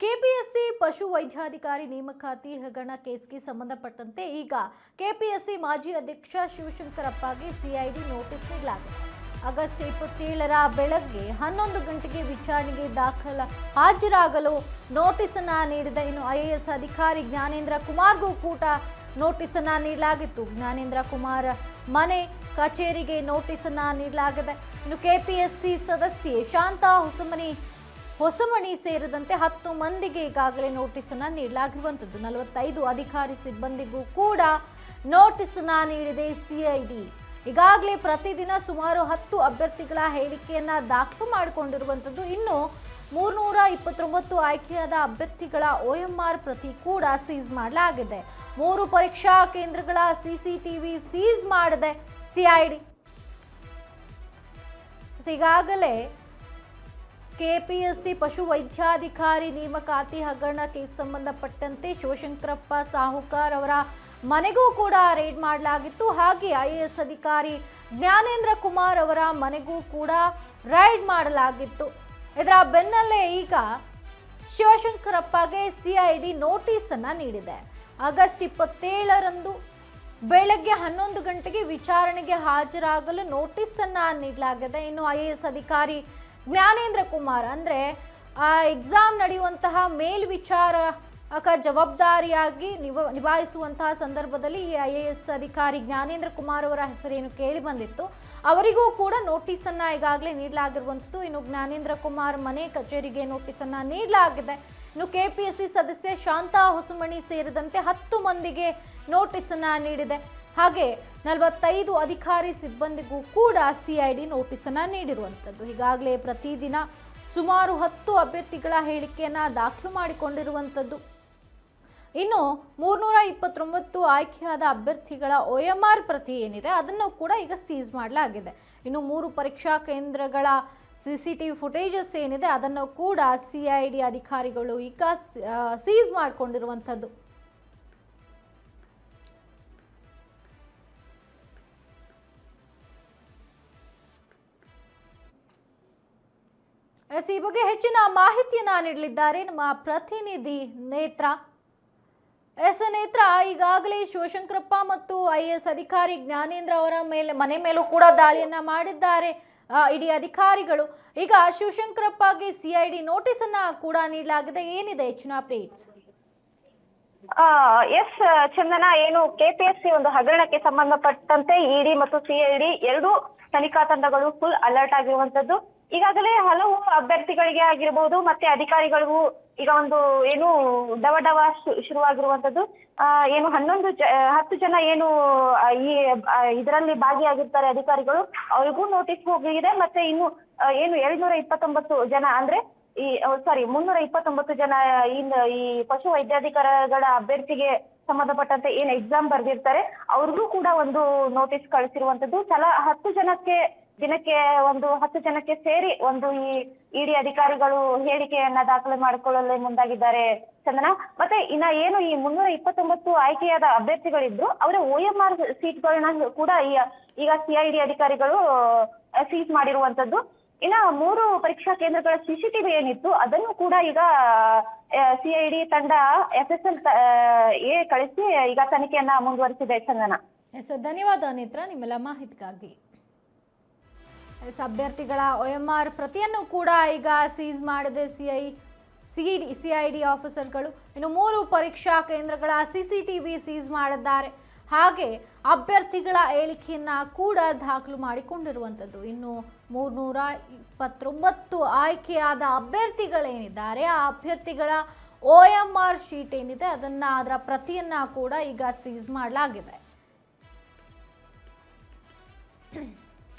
KPSC ಪಶು ವೈದ್ಯಾಧಿಕಾರಿ ನೇಮಕಾತಿ ಹಗರಣ ಕೇಸ್ಗೆ ಸಂಬಂಧಪಟ್ಟಂತೆ ಈಗ ಕೆಪಿಎಸ್ಸಿ ಮಾಜಿ ಅಧ್ಯಕ್ಷ ಶಿವಶಂಕರಪ್ಪಗೆ ಸಿಐಡಿ ನೋಟಿಸ್ ನೀಡಲಾಗಿದೆ. ಆಗಸ್ಟ್ 27ರ ಬೆಳಗ್ಗೆ 11 ಗಂಟೆಗೆ ವಿಚಾರಣೆಗೆ ಹಾಜರಾಗಲು ನೋಟಿಸ್ ಅನ್ನು ನೀಡಿದ ಇನ್ನು ಐಎಎಸ್ ಅಧಿಕಾರಿ ಜ್ಞಾನೇಂದ್ರ ಕುಮಾರ್ಗೂ ಕೂಡ ನೋಟಿಸ್ ಅನ್ನು ನೀಡಲಾಗಿತ್ತು. ಜ್ಞಾನೇಂದ್ರ ಕುಮಾರ್ ಮನೆ ಕಚೇರಿಗೆ ನೋಟಿಸ್ ಅನ್ನು ನೀಡಲಾಗಿದೆ. ಇನ್ನು ಕೆಪಿಎಸ್ಸಿ ಸದಸ್ಯೆ ಶಾಂತಾ ಹೊಸಮನಿ ಸೇರಿದಂತೆ 10 ಮಂದಿಗೆ ಈಗಾಗಲೇ ನೋಟಿಸ್ ಅನ್ನು ನೀಡಲಾಗಿರುವಂಥದ್ದು. 45 ಅಧಿಕಾರಿ ಸಿಬ್ಬಂದಿಗೂ ಕೂಡ ನೋಟಿಸ್ ಅನ್ನು ನೀಡಿದೆ ಸಿಐಡಿ. ಈಗಾಗಲೇ ಪ್ರತಿದಿನ ಸುಮಾರು 10 ಅಭ್ಯರ್ಥಿಗಳ ಹೇಳಿಕೆಯನ್ನ ದಾಖಲು ಮಾಡಿಕೊಂಡಿರುವಂಥದ್ದು. ಇನ್ನು 329 ಆಯ್ಕೆಯಾದ ಅಭ್ಯರ್ಥಿಗಳ OMR ಪ್ರತಿ ಕೂಡ ಸೀಸ್ ಮಾಡಲಾಗಿದೆ. 3 ಪರೀಕ್ಷಾ ಕೇಂದ್ರಗಳ CCTV ಸೀಸ್ ಮಾಡಿದೆ ಸಿಐಡಿ. ಈಗಾಗಲೇ ಕೆಪಿಎಸ್ಸಿ ಪಶು ವೈದ್ಯಾಧಿಕಾರಿ ನೇಮಕಾತಿ ಹಗರಣಕ್ಕೆ ಸಂಬಂಧಪಟ್ಟಂತೆ ಶಿವಶಂಕರಪ್ಪ ಸಾಹುಕಾರ್ ಅವರ ಮನೆಗೂ ಕೂಡ ರೇಡ್ ಮಾಡಲಾಗಿತ್ತು. ಹಾಗೆ ಐಎಎಸ್ ಅಧಿಕಾರಿ ಜ್ಞಾನೇಂದ್ರ ಕುಮಾರ್ ಅವರ ಮನೆಗೂ ಕೂಡ ರೈಡ್ ಮಾಡಲಾಗಿತ್ತು. ಇದರ ಬೆನ್ನಲ್ಲೇ ಈಗ ಶಿವಶಂಕರಪ್ಪಗೆ ಸಿಐಡಿ ನೋಟಿಸ್ ಅನ್ನ ನೀಡಿದೆ. ಆಗಸ್ಟ್ 27ರಂದು ಬೆಳಗ್ಗೆ 11 ಗಂಟೆಗೆ ವಿಚಾರಣೆಗೆ ಹಾಜರಾಗಲು ನೋಟಿಸ್ ಅನ್ನ ನೀಡಲಾಗಿದೆ. ಇನ್ನು ಐಎಎಸ್ ಅಧಿಕಾರಿ ಜ್ಞಾನೇಂದ್ರ ಕುಮಾರ್ ಅಂದ್ರೆ ಎಕ್ಸಾಮ್ ನಡೆಯುವಂತಹ ಮೇಲ್ವಿಚಾರಕ ಜವಾಬ್ದಾರಿಯಾಗಿ ನಿಭಾಯಿಸುವಂತಹ ಸಂದರ್ಭದಲ್ಲಿ ಈ ಐಎಎಸ್ ಅಧಿಕಾರಿ ಜ್ಞಾನೇಂದ್ರ ಕುಮಾರ್ ಅವರ ಹೆಸರೇನು ಕೇಳಿ ಬಂದಿತ್ತು. ಅವರಿಗೂ ಕೂಡ ನೋಟಿಸ್ ಅನ್ನ ಈಗಾಗಲೇ ನೀಡಲಾಗಿರುವಂಥದ್ದು. ಇನ್ನು ಜ್ಞಾನೇಂದ್ರ ಕುಮಾರ್ ಮನೆ ಕಚೇರಿಗೆ ನೋಟಿಸ್ ಅನ್ನ ನೀಡಲಾಗಿದೆ. ಇನ್ನು ಕೆಪಿಎಸ್ಸಿ ಸದಸ್ಯೆ ಶಾಂತಾ ಹೊಸಮನಿ ಸೇರಿದಂತೆ 10 ಮಂದಿಗೆ ನೋಟಿಸ್ ಅನ್ನ ನೀಡಿದೆ. ಹಾಗೆ 45 ಅಧಿಕಾರಿ ಸಿಬ್ಬಂದಿಗೂ ಕೂಡ ಸಿಐಡಿ ನೋಟಿಸ್ ಅನ್ನ ನೀಡಿರುವಂಥದ್ದು. ಈಗಾಗಲೇ ಪ್ರತಿದಿನ ಸುಮಾರು 10 ಅಭ್ಯರ್ಥಿಗಳ ಹೇಳಿಕೆಯನ್ನ ದಾಖಲು ಮಾಡಿಕೊಂಡಿರುವಂಥದ್ದು. ಇನ್ನು 329 ಆಯ್ಕೆಯಾದ ಅಭ್ಯರ್ಥಿಗಳ OMR ಪ್ರತಿ ಏನಿದೆ ಅದನ್ನು ಕೂಡ ಈಗ ಸೀಸ್ ಮಾಡಲಾಗಿದೆ. ಇನ್ನು 3 ಪರೀಕ್ಷಾ ಕೇಂದ್ರಗಳ CCTV ಫುಟೇಜಸ್ ಏನಿದೆ ಅದನ್ನು ಕೂಡ ಸಿಐಡಿ ಅಧಿಕಾರಿಗಳು ಈಗ ಸೀಸ್ ಮಾಡಿಕೊಂಡಿರುವಂಥದ್ದು. ಈ ಬಗ್ಗೆ ಹೆಚ್ಚಿನ ಮಾಹಿತಿಯನ್ನ ನೀಡಲಿದ್ದಾರೆ ನಮ್ಮ ಪ್ರತಿನಿಧಿ ನೇತ್ರ. ನೇತ್ರ, ಈಗಾಗಲೇ ಶಿವಶಂಕರಪ್ಪ ಮತ್ತು ಐಎಎಸ್ ಅಧಿಕಾರಿ ಜ್ಞಾನೇಂದ್ರ ಅವರ ಮನೆ ಮೇಲೂ ಕೂಡ ದಾಳಿಯನ್ನ ಮಾಡಿದ್ದಾರೆ ಇಡಿ ಅಧಿಕಾರಿಗಳು. ಈಗ ಶಿವಶಂಕರಪ್ಪಗೆ ಸಿಐಡಿ ನೋಟಿಸ್ ಅನ್ನ ಕೂಡ ನೀಡಲಾಗಿದೆ. ಏನಿದೆ ಹೆಚ್ಚಿನ ಅಪ್ಡೇಟ್ಸ್? ಎಸ್ ಚಂದನ, ಏನು ಕೆಪಿಎಸ್ಸಿ ಒಂದು ಹಗರಣಕ್ಕೆ ಸಂಬಂಧಪಟ್ಟಂತೆ ಇಡಿ ಮತ್ತು ಸಿಐಡಿ ಎರಡೂ ತನಿಖಾ ತಂಡಗಳು ಫುಲ್ ಅಲರ್ಟ್ ಆಗಿರುವಂತದ್ದು. ಈಗಾಗಲೇ ಹಲವು ಅಭ್ಯರ್ಥಿಗಳಿಗೆ ಆಗಿರಬಹುದು ಮತ್ತೆ ಅಧಿಕಾರಿಗಳಿಗೂ ಈಗ ಒಂದು ಏನು ಡವ ಶುರುವಾಗಿರುವಂತದ್ದು. ಏನು 10 ಜನ ಏನು ಈ ಇದರಲ್ಲಿ ಭಾಗಿಯಾಗಿರ್ತಾರೆ ಅಧಿಕಾರಿಗಳು, ಅವ್ರಿಗೂ ನೋಟಿಸ್ ಹೋಗಿದೆ. ಮತ್ತೆ ಇನ್ನು ಏನು 229 ಜನ ಅಂದ್ರೆ 329 ಜನ ಈ ಪಶು ವೈದ್ಯಾಧಿಕಾರಿಗಳ ಅಭ್ಯರ್ಥಿಗೆ ಸಂಬಂಧಪಟ್ಟಂತೆ ಏನ್ ಎಕ್ಸಾಮ್ ಬರ್ದಿರ್ತಾರೆ ಅವ್ರಿಗೂ ಕೂಡ ಒಂದು ನೋಟಿಸ್ ಕಳಿಸಿರುವಂತದ್ದು. 10 ಜನಕ್ಕೆ ಸೇರಿ ಒಂದು ಈ ಇಡಿ ಅಧಿಕಾರಿಗಳು ಹೇಳಿಕೆಯನ್ನ ದಾಖಲೆ ಮಾಡಿಕೊಳ್ಳಲು ಮುಂದಾಗಿದ್ದಾರೆ ಚಂದನ. ಮತ್ತೆ ಇನ್ನ ಏನು ಈ 329 ಆಯ್ಕೆಯಾದ ಅಭ್ಯರ್ಥಿಗಳಿದ್ರು ಅವರ OMR ಸೀಟ್ಗಳನ್ನ ಕೂಡ ಈಗ ಸಿಐಡಿ ಅಧಿಕಾರಿಗಳು ಸೀಸ್ ಮಾಡಿರುವಂತದ್ದು. ಇನ್ನ 3 ಪರೀಕ್ಷಾ ಕೇಂದ್ರಗಳ CCTV ಏನಿತ್ತು ಅದನ್ನು ಕೂಡ ಈಗ ಸಿಐಡಿ ತಂಡ FSL ಕಳಿಸಿ ಈಗ ತನಿಖೆಯನ್ನ ಮುಂದುವರಿಸಿದೆ ಚಂದನ. ಧನ್ಯವಾದ ನೇತ್ರ ನಿಮ್ಮೆಲ್ಲ ಮಾಹಿತಿಗಾಗಿ. ಅಭ್ಯರ್ಥಿಗಳ OMR ಪ್ರತಿಯನ್ನು ಕೂಡ ಈಗ ಸೀಸ್ ಮಾಡಿದೆ ಸಿಐಡಿ ಆಫೀಸರ್ಗಳು. ಇನ್ನು 3 ಪರೀಕ್ಷಾ ಕೇಂದ್ರಗಳ CCTV ಸೀಸ್ ಮಾಡಿದ್ದಾರೆ. ಹಾಗೆ ಅಭ್ಯರ್ಥಿಗಳ ಹೇಳಿಕೆಯನ್ನ ಕೂಡ ದಾಖಲು ಮಾಡಿಕೊಂಡಿರುವಂಥದ್ದು. ಇನ್ನು 329 ಆಯ್ಕೆಯಾದ ಅಭ್ಯರ್ಥಿಗಳೇನಿದ್ದಾರೆ ಆ ಅಭ್ಯರ್ಥಿಗಳ OMR ಶೀಟ್ ಏನಿದೆ ಅದರ ಪ್ರತಿಯನ್ನ ಕೂಡ ಈಗ ಸೀಸ್ ಮಾಡಲಾಗಿದೆ.